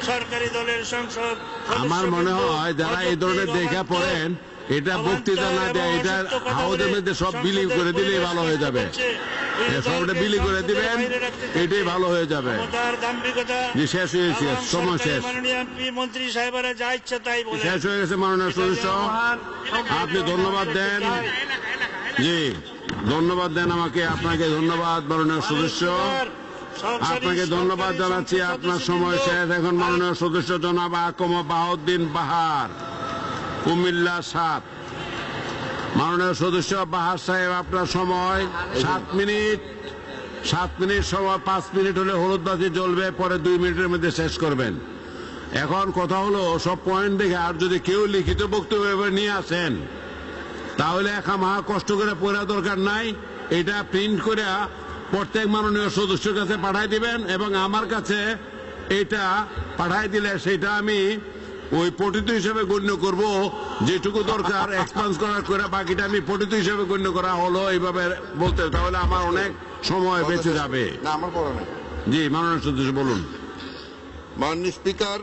সরকারি দলের সংসদ আমার মনে হয় যারা এই ধরনের দেখা পড়েন এটা বক্তৃতা না দেয়, এটা হাউদের মধ্যে সব বিলি করে দিলেই ভালো হয়ে যাবে। সবটা বিলি করে দিবেন, এটাই ভালো হয়ে যাবে। জি, শেষ হয়েছে, সময় শেষ। মন্ত্রী সাহেবরা যা ইচ্ছা তাই বলে শেষ হয়ে গেছে মাননীয় সদস্য, আপনি ধন্যবাদ দেন। জি, ধন্যবাদ দেন আমাকে। আপনাকে ধন্যবাদ মাননীয় সদস্য, আপনাকে ধন্যবাদ জানাচ্ছি। আপনার সময় শেষ। এখন মাননীয় সদস্য জনাব আকম বাহাউদ্দিন বাহার, কুমিল্লা ৭। মাননীয় সদস্য বাহার সাহেব, আপনার সময় 7 মিনিট। 7 মিনিট সময়, 5 মিনিট হলে হলুদ বাতি জ্বলবে, পরে 2 মিনিটের মধ্যে শেষ করবেন। এখন কথা হলো সব পয়েন্ট দেখে, আর যদি কেউ লিখিত বক্তব্য নিয়ে আসেন তাহলে খামাখা কষ্ট করে পড়া দরকার নাই। এটা প্রিন্ট করে প্রত্যেক মাননীয় সদস্যের কাছে পাঠাই দিবেন এবং আমার কাছে এটা পাঠাই দিলে সেটা আমি ওই পঠিত হিসেবে গণ্য করব। যেটুকু দরকার এক্সপান্স করার করে বাকিটা আমি পঠিত হিসেবে গণ্য করা হলো এইভাবে বলতে, তাহলে আমার অনেক সময় বেঁচে যাবে। না, আমার পড়া নেই। জি, মাননীয় সদস্য বলুন। মাননীয় স্পিকার,